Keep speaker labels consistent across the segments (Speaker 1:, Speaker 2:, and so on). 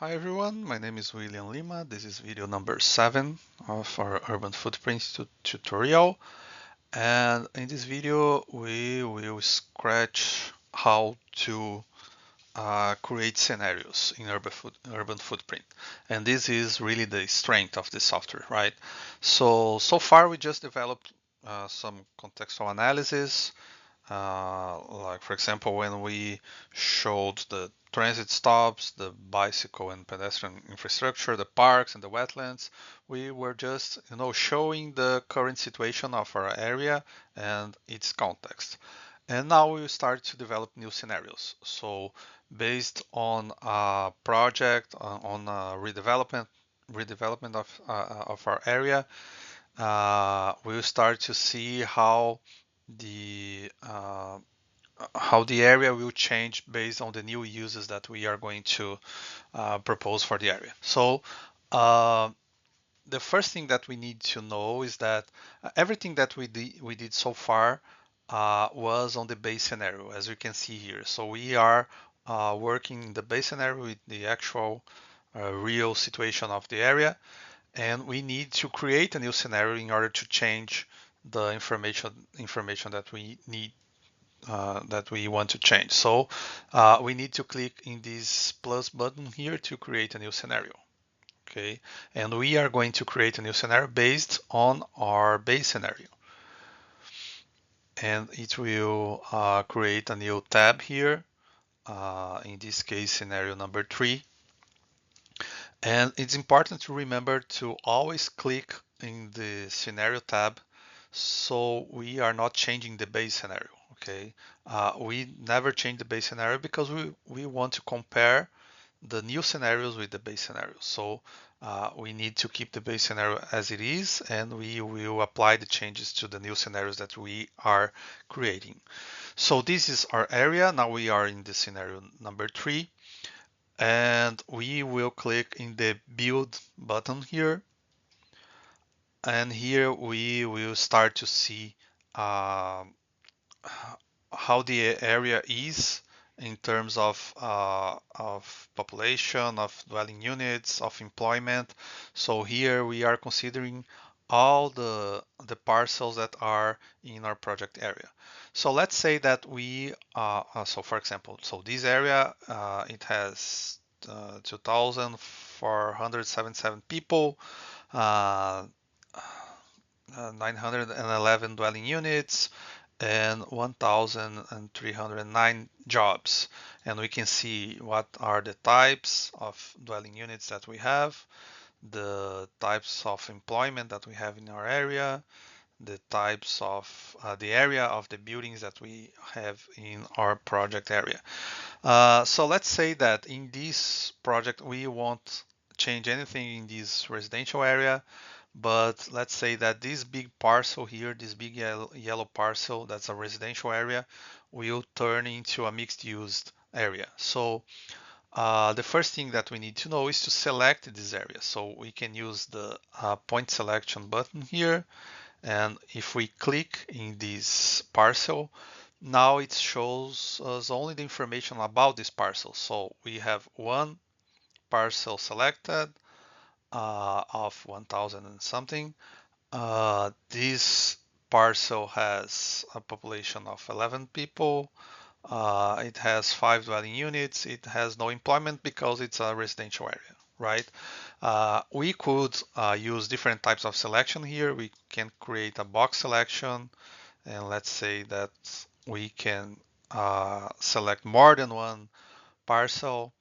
Speaker 1: Hi everyone, my name is William Lima. This is video number 7 of our Urban Footprint tutorial. And in this video, we will scratch how to create scenarios in Urban Footprint. And this is really the strength of the software, right? So far we just developed some contextual analysis, like for example, when we showed the transit stops, the bicycle and pedestrian infrastructure, the parks and the wetlands, we were just, showing the current situation of our area and its context. And now we start to develop new scenarios. So based on a project, on a redevelopment of our area, we'll start to see the uh, how the area will change based on the new uses that we are going to propose for the area. So the first thing that we need to know is that everything that we did so far was on the base scenario, as you can see here. So we are working in the base scenario with the actual real situation of the area, and we need to create a new scenario in order to change the information that we need that we want to change. So we need to click in this plus button here to create a new scenario. Okay, and we are going to create a new scenario based on our base scenario. And it will create a new tab here, in this case scenario number 3. And it's important to remember to always click in the scenario tab so we are not changing the base scenario. Okay, we never change the base scenario because we want to compare the new scenarios with the base scenario. So we need to keep the base scenario as it is, and we will apply the changes to the new scenarios that we are creating. So this is our area. Now we are in the scenario number 3, and we will click in the build button here. And here we will start to see how the area is in terms of population, of dwelling units, of employment. So here we are considering all the parcels that are in our project area. So let's say that so for example, so this area, it has 2,477 people, uh, 911 dwelling units, and 1,309 jobs. And we can see what are the types of dwelling units that we have, the types of employment that we have in our area, the types of the area of the buildings that we have in our project area. So let's say that in this project we won't change anything in this residential area, but let's say that this big parcel here, this big yellow parcel, that's a residential area, will turn into a mixed use area. So the first thing that we need to know is to select this area. So we can use the point selection button here. And if we click in this parcel, now it shows us only the information about this parcel. So we have one parcel selected of 1,000 and something. This parcel has a population of 11 people. It has 5 dwelling units. It has no employment because it's a residential area, right? We could use different types of selection here. We can create a box selection, and let's say that we can select more than one parcel,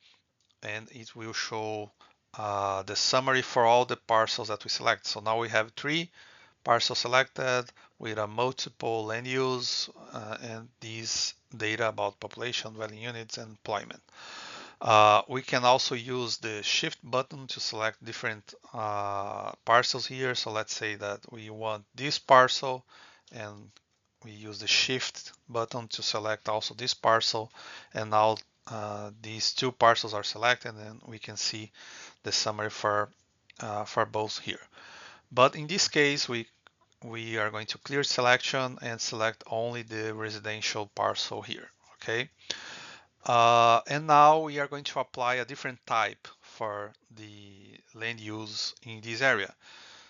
Speaker 1: and it will show the summary for all the parcels that we select. So now we have 3 parcels selected with a multiple land use and these data about population, dwelling units, and employment. We can also use the shift button to select different parcels here. So let's say that we want this parcel, and we use the shift button to select also this parcel, and now these 2 parcels are selected, and we can see the summary for both here. But in this case, we are going to clear selection and select only the residential parcel here. Okay. And now we are going to apply a different type for the land use in this area.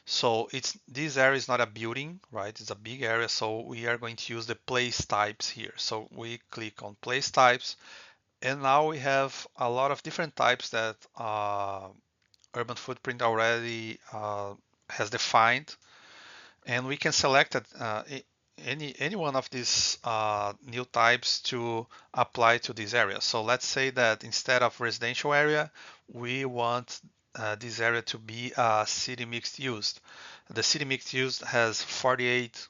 Speaker 1: So this area is not a building, right? It's a big area, so we are going to use the place types here. So we click on place types, and now we have a lot of different types that UrbanFootPrint already has defined, and we can select any one of these new types to apply to this area. So let's say that instead of residential area, we want this area to be a city mixed use. The city mixed use has 48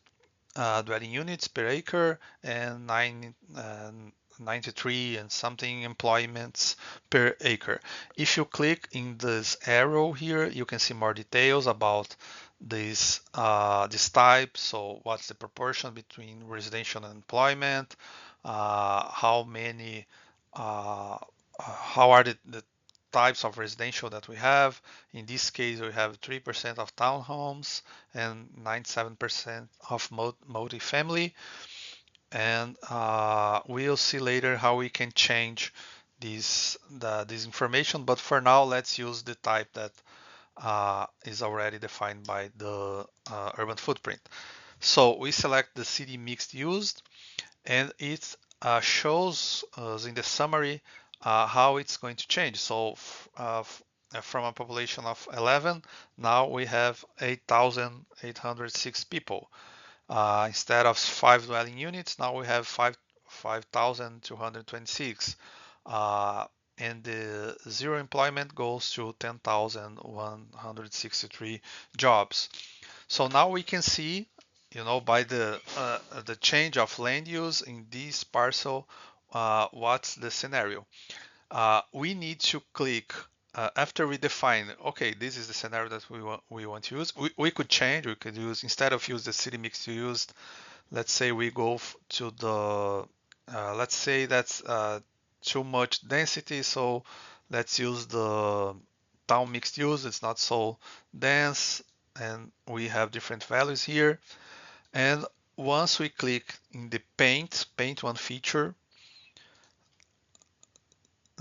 Speaker 1: dwelling units per acre and 93 and something employments per acre. If you click in this arrow here, you can see more details about this type. So what's the proportion between residential and employment? How many? How are the types of residential that we have? In this case, we have 3% of townhomes and 97% of multifamily. And we'll see later how we can change this information. But for now, let's use the type that is already defined by the UrbanFootPrint. So we select the city mixed use, and it shows us in the summary how it's going to change. So from a population of 11, now we have 8,806 people. Instead of 5 dwelling units, now we have 5,226. And the zero employment goes to 10,163 jobs. So now we can see, by the change of land use in this parcel, what's the scenario. We need to click after we define, okay, this is the scenario that we want to use. We could change. We could use, instead of use the city mixed use, let's say we go to the let's say that's too much density, so let's use the town mixed use. It's not so dense, and we have different values here. And once we click in the paint one feature,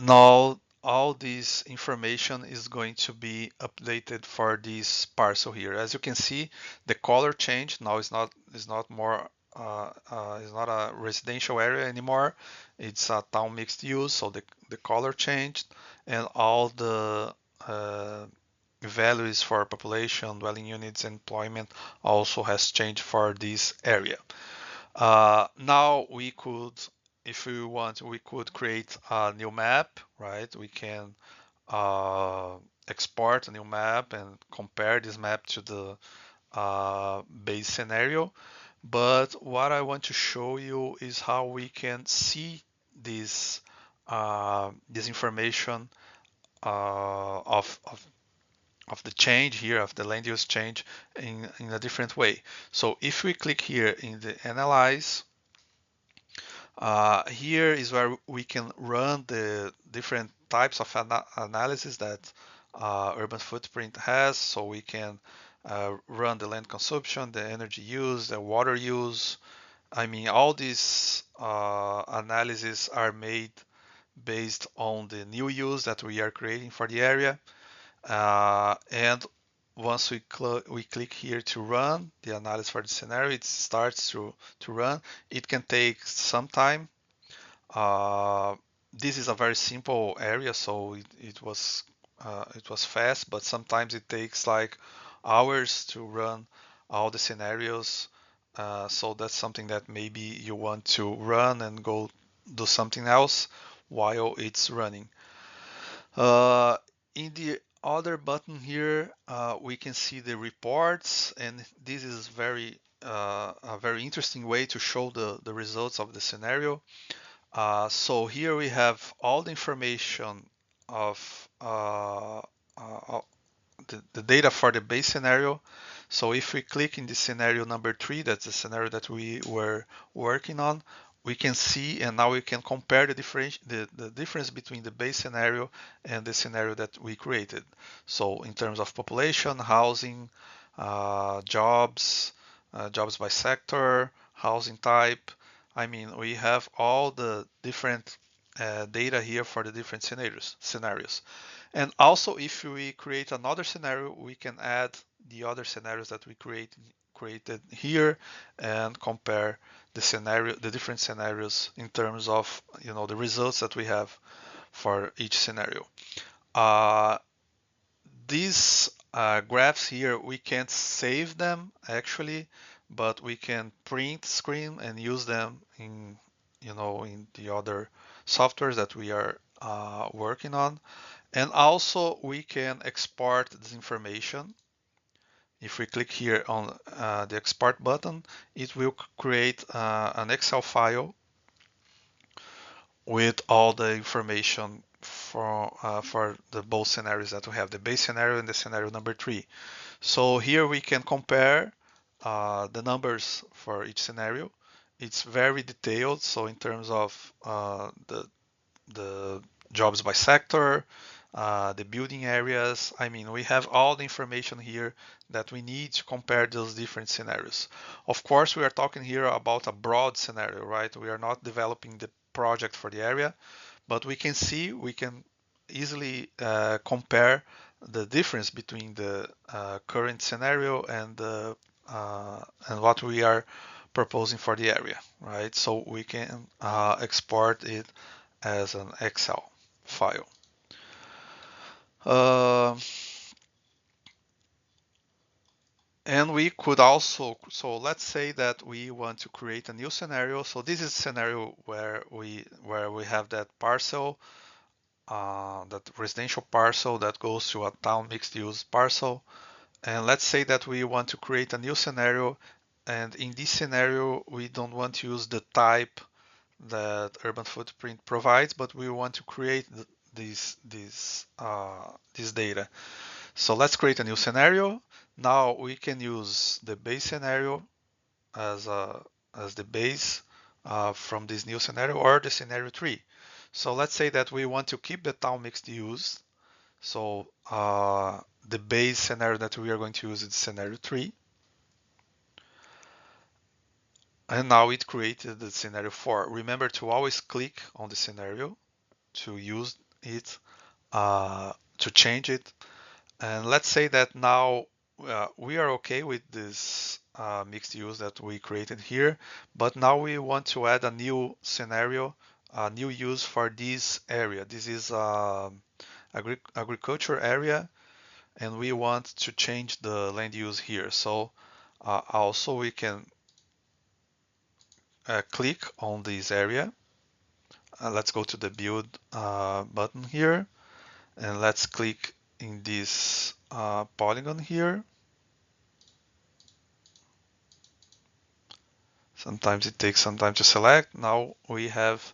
Speaker 1: now all this information is going to be updated for this parcel here. As you can see, the color changed. Now it's not more it's not a residential area anymore. It's a town mixed use, so the color changed, and all the values for population, dwelling units, employment also has changed for this area. Now we could, if we want, we could create a new map, right? We can export a new map and compare this map to the base scenario. But what I want to show you is how we can see this information of the change here, of the land use change in a different way. So if we click here in the analyze, here is where we can run the different types of analysis that UrbanFootPrint has. So we can run the land consumption, the energy use, the water use. I mean, all these analyses are made based on the new use that we are creating for the area. And once we click here to run the analysis for the scenario, it starts to run. It can take some time. This is a very simple area, so it was fast, but sometimes it takes like hours to run all the scenarios. So that's something that maybe you want to run and go do something else while it's running. In the other button here, we can see the reports, and this is a very interesting way to show the results of the scenario. So here we have all the information of the data for the base scenario. So if we click in the scenario number 3, that's the scenario that we were working on, we can see, and now we can compare the difference between the base scenario and the scenario that we created. So in terms of population, housing, jobs by sector, housing type, I mean, we have all the different data here for the different scenarios. And also, if we create another scenario, we can add the other scenarios that we created here and compare the different scenarios in terms of the results that we have for each scenario. These graphs here, we can't save them actually, but we can print screen and use them in in the other softwares that we are working on. And also we can export this information. If we click here on the export button, it will create an Excel file with all the information for the both scenarios that we have, the base scenario and the scenario number 3. So here we can compare the numbers for each scenario. It's very detailed, so in terms of the jobs by sector, the building areas. I mean, we have all the information here that we need to compare those different scenarios. Of course, we are talking here about a broad scenario, right? We are not developing the project for the area, but we can easily compare the difference between the current scenario and what we are proposing for the area, right? So we can export it as an Excel file. Uh, and we could also, so let's say that we want to create a new scenario. So this is a scenario where we have that parcel, that residential parcel that goes to a town mixed use parcel. And let's say that we want to create a new scenario. And in this scenario, we don't want to use the type that UrbanFootPrint provides, but we want to create this data. So let's create a new scenario. Now we can use the base scenario as the base from this new scenario, or the scenario 3. So let's say that we want to keep the town mixed use. So the base scenario that we are going to use is scenario 3. And now it created the scenario 4. Remember to always click on the scenario to use it, to change it. And let's say that now we are okay with this mixed use that we created here, but now we want to add a new scenario, a new use for this area. This is agriculture area, and we want to change the land use here. So also we can click on this area. Let's go to the build button here, and let's click in this polygon here. Sometimes it takes some time to select. Now we have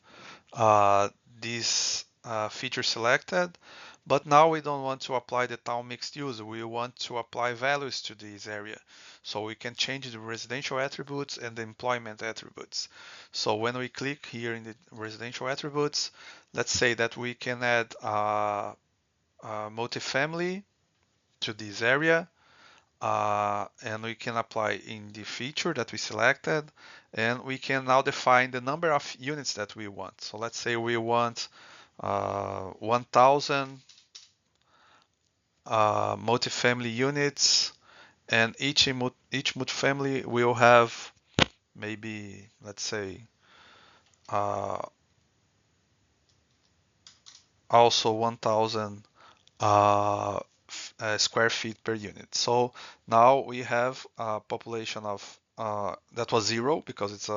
Speaker 1: this feature selected, but now we don't want to apply the town mixed use. We want to apply values to this area. So we can change the residential attributes and the employment attributes. So when we click here in the residential attributes, let's say that we can add multifamily to this area. And we can apply in the feature that we selected, and we can now define the number of units that we want. So let's say we want 1,000 multifamily units, and each multifamily will have maybe, let's say, also 1,000 square feet per unit. So now we have a population of that was 0 because it's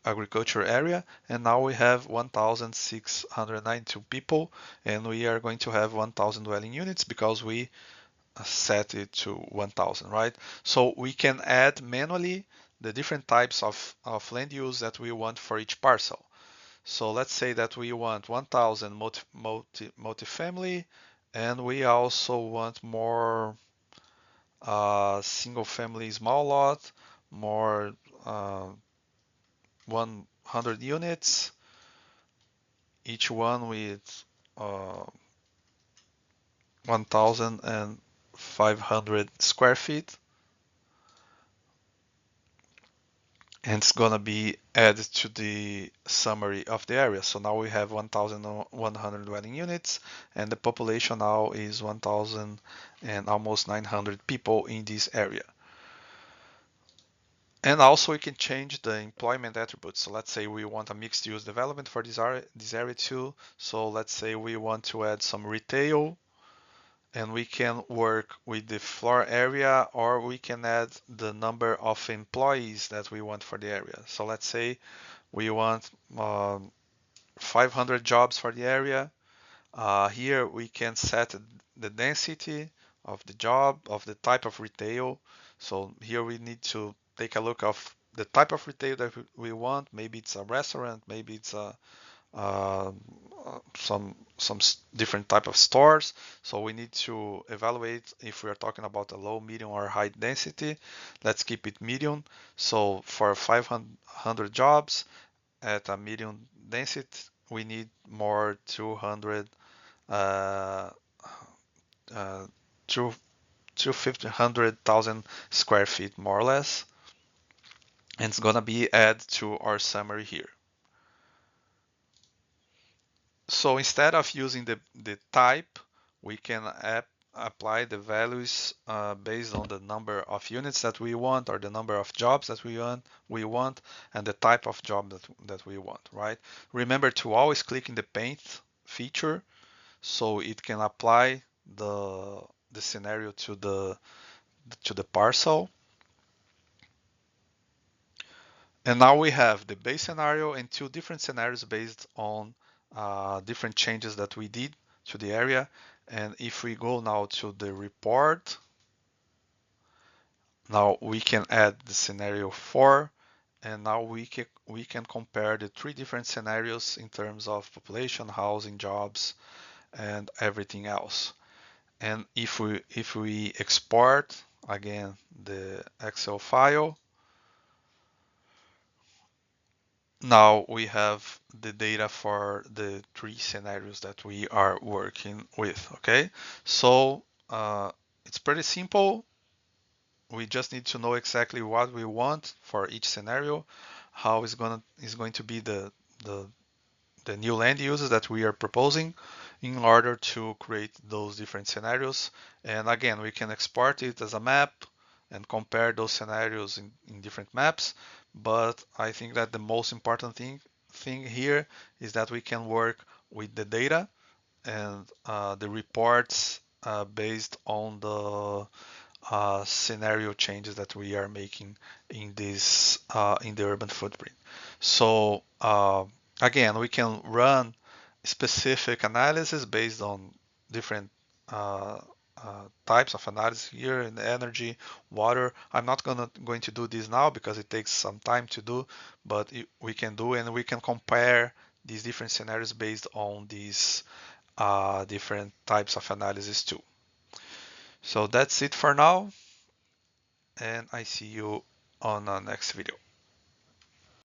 Speaker 1: agriculture area, and now we have 1,692 people, and we are going to have 1,000 dwelling units because we set it to 1,000, right? So we can add manually the different types of land use that we want for each parcel. So let's say that we want 1,000 multifamily, and we also want more single family small lot, more 100 units, each one with 1,500 square feet. and it's gonna be added to the summary of the area. So now we have 1,100 dwelling units, and the population now is 1,000 and almost 900 people in this area. And also we can change the employment attributes. So let's say we want a mixed use development for this area too. So let's say we want to add some retail, and we can work with the floor area, or we can add the number of employees that we want for the area. So let's say we want 500 jobs for the area. Here we can set the density of the job, of the type of retail. So here we need to take a look of the type of retail that we want. Maybe it's a restaurant, maybe it's a uh, some different type of stores. So we need to evaluate if we are talking about a low, medium, or high density. Let's keep it medium. So for 500 jobs at a medium density, we need more 200 uh, uh, to 100,000 square feet more or less, and it's gonna be added to our summary here. So instead of using the type, we can apply the values based on the number of units that we want, or the number of jobs that we want, and the type of job that we want, right? Remember to always click in the paint feature so it can apply the scenario to the parcel. And now we have the base scenario and two different scenarios based on different changes that we did to the area. And if we go now to the report, now we can add the scenario 4, and now we can compare the three different scenarios in terms of population, housing, jobs, and everything else. And if we export again the Excel file, now we have the data for the three scenarios that we are working with. Okay, so it's pretty simple. We just need to know exactly what we want for each scenario, how is going to be the the new land uses that we are proposing in order to create those different scenarios. And again, we can export it as a map and compare those scenarios in different maps. But I think that the most important thing here is that we can work with the data and the reports based on the scenario changes that we are making in this in the urban footprint. So again, we can run specific analysis based on different uh, types of analysis here in energy, water. I'm not going to do this now because it takes some time to do, but we can do, and we can compare these different scenarios based on these different types of analysis too. So that's it for now, and I see you on the next video.